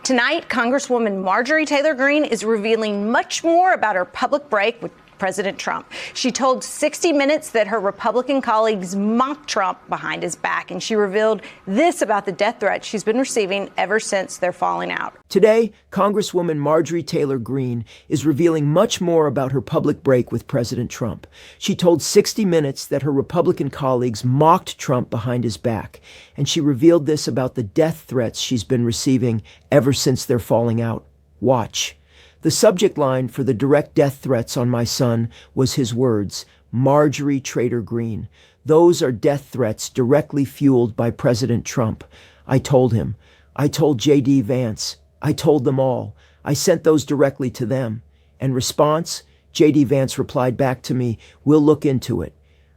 Tonight, Congresswoman Marjorie Taylor Greene is revealing much more about her public break with President Trump. She told 60 Minutes that her Republican colleagues mocked Trump behind his back, and she revealed this about the death threats she's been receiving ever since their falling out. Today, Congresswoman Marjorie Taylor Greene is revealing much more about her public break with President Trump. She told 60 Minutes that her Republican colleagues mocked Trump behind his back, and she revealed this about the death threats she's been receiving ever since their falling out. Watch. The subject line for the direct death threats on my son was his words, Marjorie Trader Green. Those are death threats directly fueled by President Trump. I told him. I told JD Vance. I told them all. I sent those directly to them. And response? JD Vance replied back to me, we'll look into it.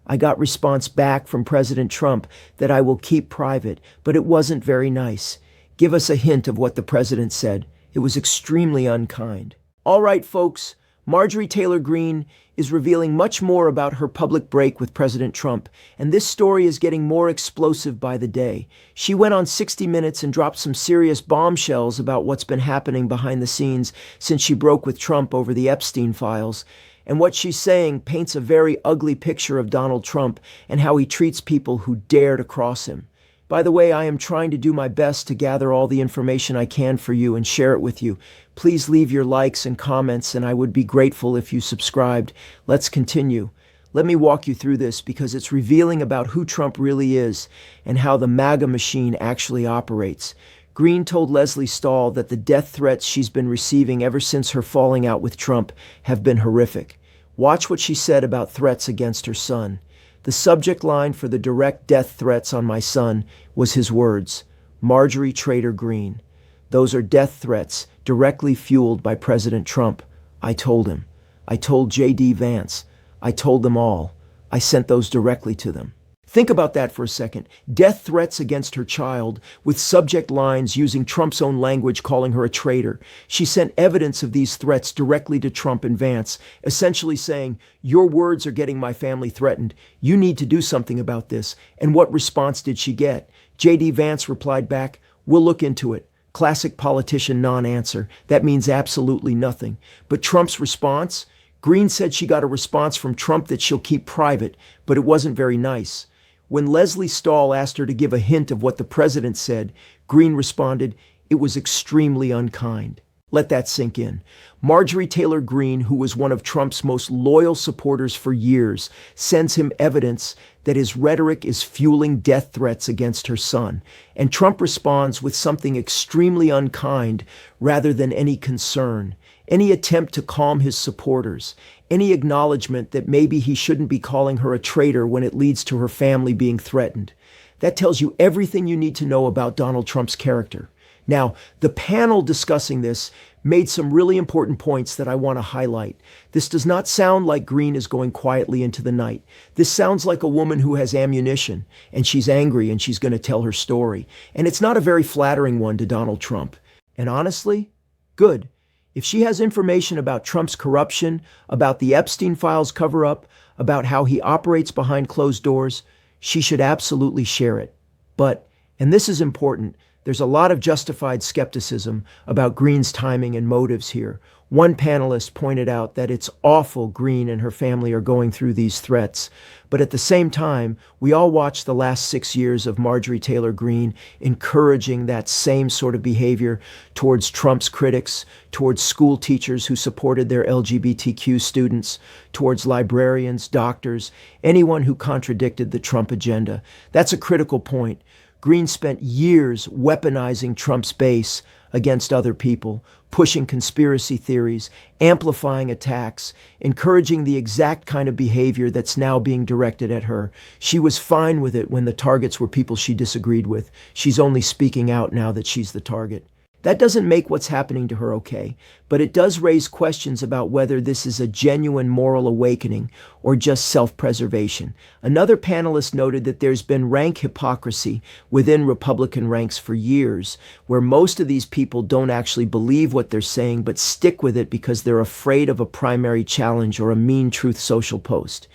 I got response back from President Trump that I will keep private, but it wasn't very nice. Give us a hint of what the president said. It was extremely unkind. All right, folks, Marjorie Taylor Greene is revealing much more about her public break with President Trump, and this story is getting more explosive by the day. She went on 60 Minutes and dropped some serious bombshells about what's been happening behind the scenes since she broke with Trump over the Epstein files. And what she's saying paints a very ugly picture of Donald Trump and how he treats people who dare to cross him. By the way, I am trying to do my best to gather all the information I can for you and share it with you. Please leave your likes and comments, and I would be grateful if you subscribed. Let's continue. Let me walk you through this because it's revealing about who Trump really is and how the MAGA machine actually operates. Greene told Leslie Stahl that the death threats she's been receiving ever since her falling out with Trump have been horrific. Watch what she said about threats against her son. The subject line for the direct death threats on my son was his words, Marjorie Trader Green. Those are death threats directly fueled by President Trump. I told him. I told JD Vance. I told them all. I sent those directly to them. Think about that for a second. Death threats against her child with subject lines using Trump's own language calling her a traitor. She sent evidence of these threats directly to Trump and Vance, essentially saying, your words are getting my family threatened. You need to do something about this. And what response did she get? JD Vance replied back, we'll look into it. Classic politician non-answer. That means absolutely nothing. But Trump's response? Greene said she got a response from Trump that she'll keep private, but it wasn't very nice. When Leslie Stahl asked her to give a hint of what the president said, Greene responded, it was extremely unkind. Let that sink in. Marjorie Taylor Greene, who was one of Trump's most loyal supporters for years, sends him evidence that his rhetoric is fueling death threats against her son. And Trump responds with something extremely unkind rather than any concern, any attempt to calm his supporters, any acknowledgement that maybe he shouldn't be calling her a traitor when it leads to her family being threatened. That tells you everything you need to know about Donald Trump's character. Now, the panel discussing this made some really important points that I want to highlight. This does not sound like Greene is going quietly into the night. This sounds like a woman who has ammunition, and she's angry and she's going to tell her story. And it's not a very flattering one to Donald Trump. And honestly, good. If she has information about Trump's corruption, about the Epstein files cover-up, about how he operates behind closed doors, she should absolutely share it. But, and this is important, there's a lot of justified skepticism about Greene's timing and motives here. One panelist pointed out that it's awful Greene and her family are going through these threats. But at the same time, we all watched the last 6 years of Marjorie Taylor Greene encouraging that same sort of behavior towards Trump's critics, towards school teachers who supported their LGBTQ students, towards librarians, doctors, anyone who contradicted the Trump agenda. That's a critical point. Greene spent years weaponizing Trump's base against other people, pushing conspiracy theories, amplifying attacks, encouraging the exact kind of behavior that's now being directed at her. She was fine with it when the targets were people she disagreed with. She's only speaking out now that she's the target. That doesn't make what's happening to her okay, but it does raise questions about whether this is a genuine moral awakening or just self-preservation. Another panelist noted that there's been rank hypocrisy within Republican ranks for years, where most of these people don't actually believe what they're saying, but stick with it because they're afraid of a primary challenge or a mean Truth Social post.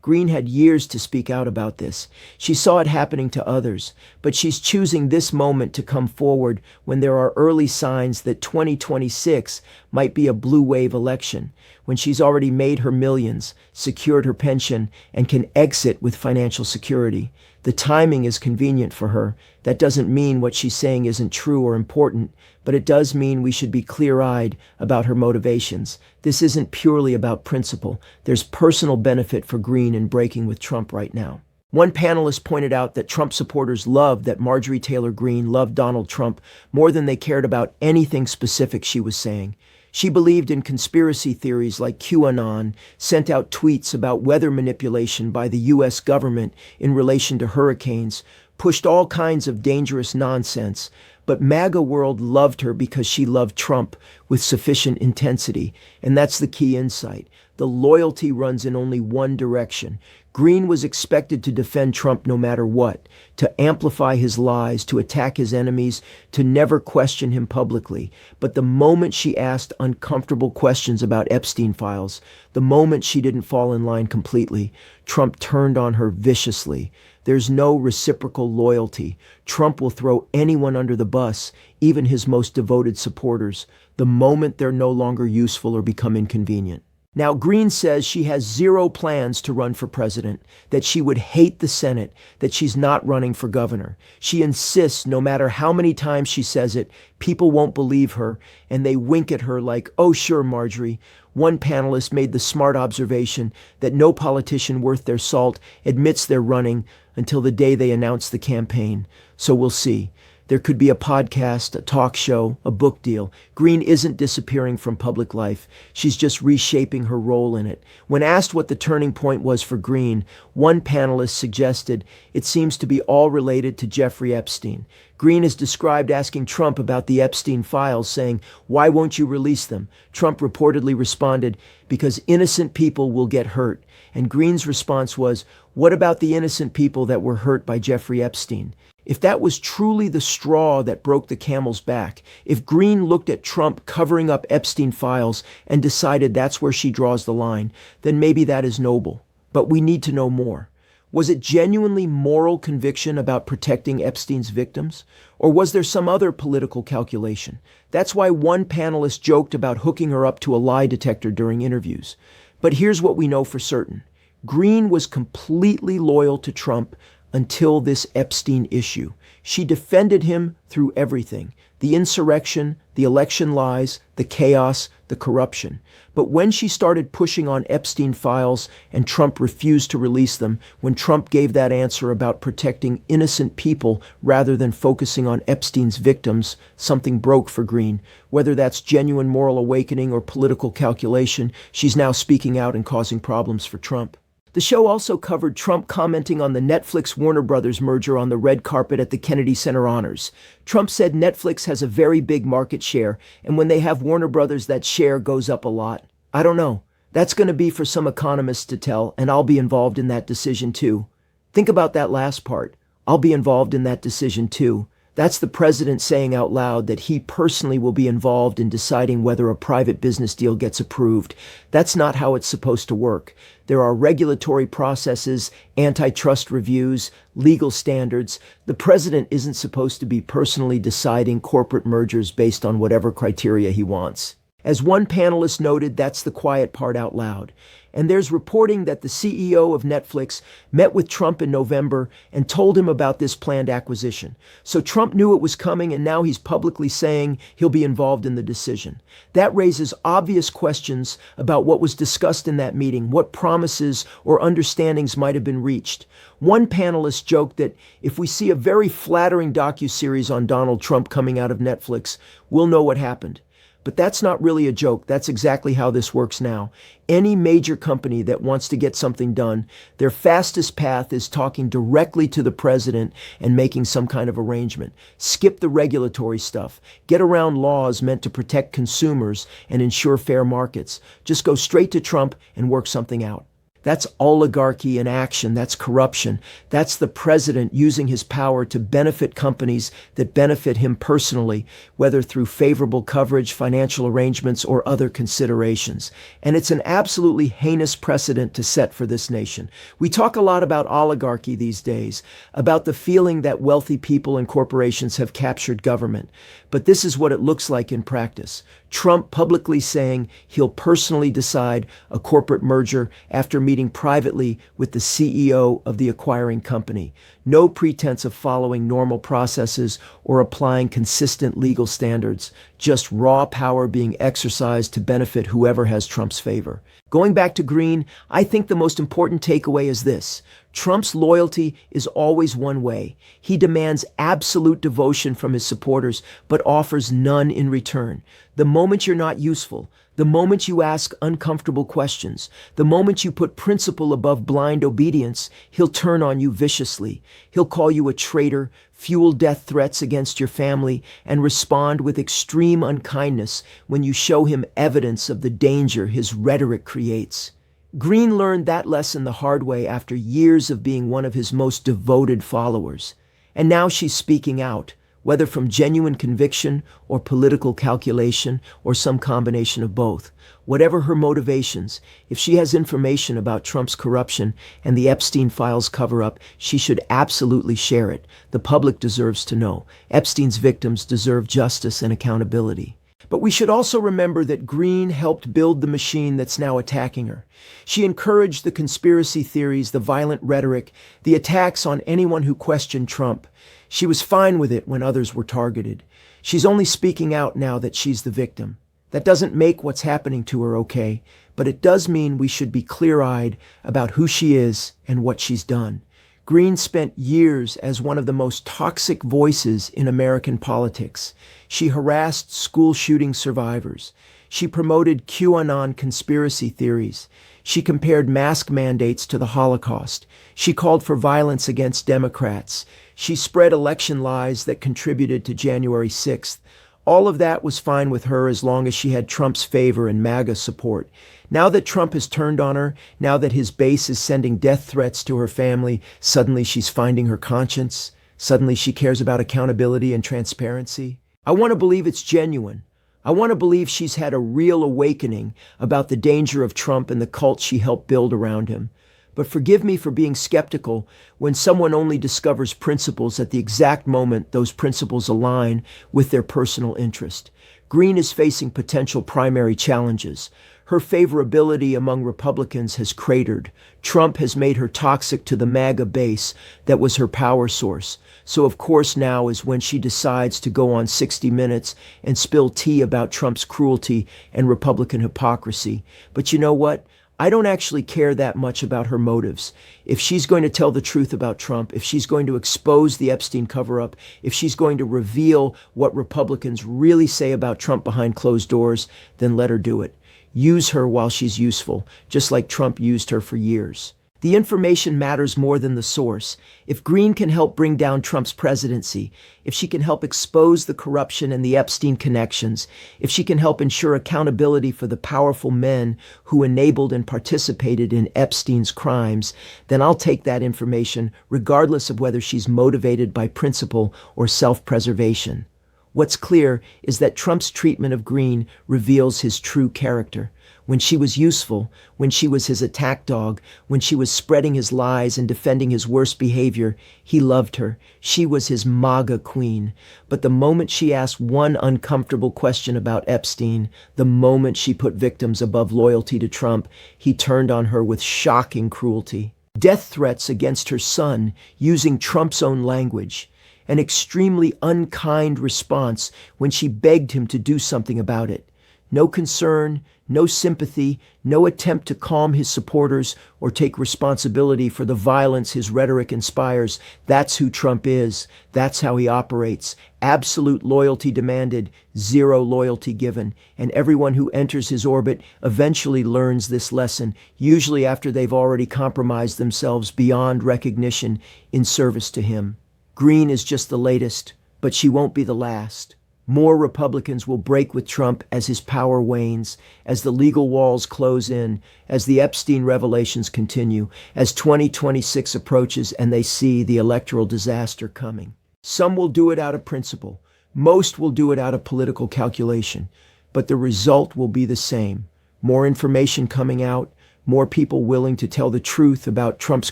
Green had years to speak out about this. She saw it happening to others, but she's choosing this moment to come forward when there are early signs that 2026 might be a blue wave election, when she's already made her millions, secured her pension, and can exit with financial security. The timing is convenient for her. That doesn't mean what she's saying isn't true or important, but it does mean we should be clear-eyed about her motivations. This isn't purely about principle. There's personal benefit for Green in breaking with Trump right now. One panelist pointed out that Trump supporters loved that Marjorie Taylor Greene loved Donald Trump more than they cared about anything specific she was saying. She believed in conspiracy theories like QAnon, sent out tweets about weather manipulation by the U.S. government in relation to hurricanes, pushed all kinds of dangerous nonsense. But MAGA world loved her because she loved Trump with sufficient intensity. And that's the key insight. The loyalty runs in only one direction. Green was expected to defend Trump no matter what, to amplify his lies, to attack his enemies, to never question him publicly. But the moment she asked uncomfortable questions about Epstein files, the moment she didn't fall in line completely, Trump turned on her viciously. There's no reciprocal loyalty. Trump will throw anyone under the bus, even his most devoted supporters, the moment they're no longer useful or become inconvenient. Now, Green says she has zero plans to run for president, that she would hate the Senate, that she's not running for governor. She insists no matter how many times she says it, people won't believe her, and they wink at her like, "Oh, sure, Marjorie." One panelist made the smart observation that no politician worth their salt admits they're running until the day they announce the campaign. So we'll see. There could be a podcast, a talk show, a book deal. Green isn't disappearing from public life. She's just reshaping her role in it. When asked what the turning point was for Green, one panelist suggested it seems to be all related to Jeffrey Epstein. Green is described asking Trump about the Epstein files, saying, "Why won't you release them?" Trump reportedly responded, "Because innocent people will get hurt." And Green's response was, "What about the innocent people that were hurt by Jeffrey Epstein?" If that was truly the straw that broke the camel's back, if Green looked at Trump covering up Epstein files and decided that's where she draws the line, then maybe that is noble. But we need to know more. Was it genuinely moral conviction about protecting Epstein's victims? Or was there some other political calculation? That's why one panelist joked about hooking her up to a lie detector during interviews. But here's what we know for certain. Green was completely loyal to Trump until this Epstein issue. She defended him through everything: the insurrection, the election lies, the chaos, the corruption. But when she started pushing on Epstein files and Trump refused to release them, when Trump gave that answer about protecting innocent people rather than focusing on Epstein's victims, something broke for Green. Whether that's genuine moral awakening or political calculation, she's now speaking out and causing problems for Trump. The show also covered Trump commenting on the Netflix-Warner Brothers merger on the red carpet at the Kennedy Center Honors. Trump said Netflix has a very big market share, and when they have Warner Brothers, that share goes up a lot. I don't know. That's going to be for some economists to tell, and I'll be involved in that decision too. Think about that last part. I'll be involved in that decision too. That's the president saying out loud that he personally will be involved in deciding whether a private business deal gets approved. That's not how it's supposed to work. There are regulatory processes, antitrust reviews, legal standards. The president isn't supposed to be personally deciding corporate mergers based on whatever criteria he wants. As one panelist noted, that's the quiet part out loud. And there's reporting that the CEO of Netflix met with Trump in November and told him about this planned acquisition. So Trump knew it was coming, and now he's publicly saying he'll be involved in the decision. That raises obvious questions about what was discussed in that meeting, what promises or understandings might have been reached. One panelist joked that if we see a very flattering docuseries on Donald Trump coming out of Netflix, we'll know what happened. But that's not really a joke. That's exactly how this works now. Any major company that wants to get something done, their fastest path is talking directly to the president and making some kind of arrangement. Skip the regulatory stuff. Get around laws meant to protect consumers and ensure fair markets. Just go straight to Trump and work something out. That's oligarchy in action. That's corruption. That's the president using his power to benefit companies that benefit him personally, whether through favorable coverage, financial arrangements, or other considerations. And it's an absolutely heinous precedent to set for this nation. We talk a lot about oligarchy these days, about the feeling that wealthy people and corporations have captured government. But this is what it looks like in practice. Trump publicly saying he'll personally decide a corporate merger after meeting privately with the CEO of the acquiring company. No pretense of following normal processes or applying consistent legal standards, just raw power being exercised to benefit whoever has Trump's favor. Going back to Green, I think the most important takeaway is this. Trump's loyalty is always one way. He demands absolute devotion from his supporters, but offers none in return. The moment you're not useful, the moment you ask uncomfortable questions, the moment you put principle above blind obedience, he'll turn on you viciously. He'll call you a traitor, fuel death threats against your family, and respond with extreme unkindness when you show him evidence of the danger his rhetoric creates. Green learned that lesson the hard way after years of being one of his most devoted followers. And now she's speaking out, whether from genuine conviction or political calculation or some combination of both. Whatever her motivations, if she has information about Trump's corruption and the Epstein files cover-up, she should absolutely share it. The public deserves to know. Epstein's victims deserve justice and accountability. But we should also remember that Green helped build the machine that's now attacking her. She encouraged the conspiracy theories, the violent rhetoric, the attacks on anyone who questioned Trump. She was fine with it when others were targeted. She's only speaking out now that she's the victim. That doesn't make what's happening to her okay, but it does mean we should be clear-eyed about who she is and what she's done. Green spent years as one of the most toxic voices in American politics. She harassed school shooting survivors. She promoted QAnon conspiracy theories. She compared mask mandates to the Holocaust. She called for violence against Democrats. She spread election lies that contributed to January 6th. All of that was fine with her as long as she had Trump's favor and MAGA support. Now that Trump has turned on her, now that his base is sending death threats to her family, suddenly she's finding her conscience. Suddenly she cares about accountability and transparency. I want to believe it's genuine. I want to believe she's had a real awakening about the danger of Trump and the cult she helped build around him. But forgive me for being skeptical when someone only discovers principles at the exact moment those principles align with their personal interest. Green is facing potential primary challenges. Her favorability among Republicans has cratered. Trump has made her toxic to the MAGA base that was her power source. So of course now is when she decides to go on 60 Minutes and spill tea about Trump's cruelty and Republican hypocrisy. But you know what? I don't actually care that much about her motives. If she's going to tell the truth about Trump, if she's going to expose the Epstein cover-up, if she's going to reveal what Republicans really say about Trump behind closed doors, then let her do it. Use her while she's useful, just like Trump used her for years. The information matters more than the source. If Green can help bring down Trump's presidency, if she can help expose the corruption and the Epstein connections, if she can help ensure accountability for the powerful men who enabled and participated in Epstein's crimes, then I'll take that information regardless of whether she's motivated by principle or self-preservation. What's clear is that Trump's treatment of Green reveals his true character. When she was useful, when she was his attack dog, when she was spreading his lies and defending his worst behavior, he loved her. She was his MAGA queen. But the moment she asked one uncomfortable question about Epstein, the moment she put victims above loyalty to Trump, he turned on her with shocking cruelty. Death threats against her son using Trump's own language. An extremely unkind response when she begged him to do something about it. No concern, no sympathy, no attempt to calm his supporters or take responsibility for the violence his rhetoric inspires. That's who Trump is. That's how he operates. Absolute loyalty demanded, zero loyalty given. And everyone who enters his orbit eventually learns this lesson, usually after they've already compromised themselves beyond recognition in service to him. Green is just the latest, but she won't be the last. More Republicans will break with Trump as his power wanes, as the legal walls close in, as the Epstein revelations continue, as 2026 approaches and they see the electoral disaster coming. Some will do it out of principle. Most will do it out of political calculation. But the result will be the same. More information coming out, more people willing to tell the truth about Trump's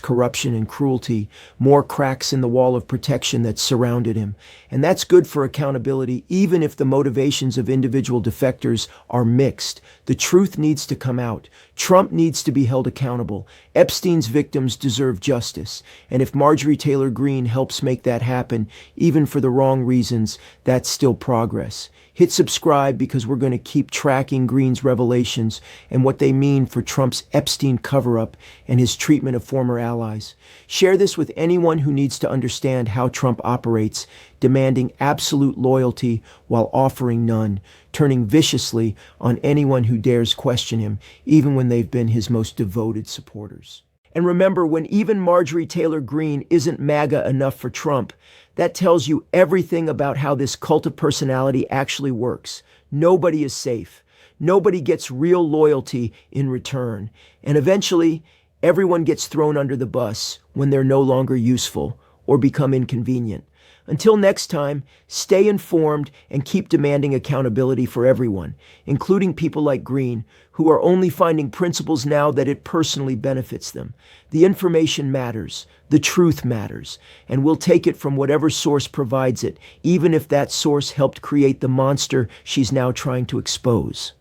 corruption and cruelty, more cracks in the wall of protection that surrounded him. And that's good for accountability, even if the motivations of individual defectors are mixed. The truth needs to come out. Trump needs to be held accountable. Epstein's victims deserve justice. And if Marjorie Taylor Greene helps make that happen, even for the wrong reasons, that's still progress. Hit subscribe because we're going to keep tracking Greene's revelations and what they mean for Trump's Epstein cover-up and his treatment of former allies. Share this with anyone who needs to understand how Trump operates, demanding absolute loyalty while offering none, turning viciously on anyone who dares question him, even when they've been his most devoted supporters. And remember, when even Marjorie Taylor Greene isn't MAGA enough for Trump, that tells you everything about how this cult of personality actually works. Nobody is safe. Nobody gets real loyalty in return. And eventually, everyone gets thrown under the bus when they're no longer useful or become inconvenient. Until next time, stay informed and keep demanding accountability for everyone, including people like Greene, who are only finding principles now that it personally benefits them. The information matters, the truth matters, and we'll take it from whatever source provides it, even if that source helped create the monster she's now trying to expose.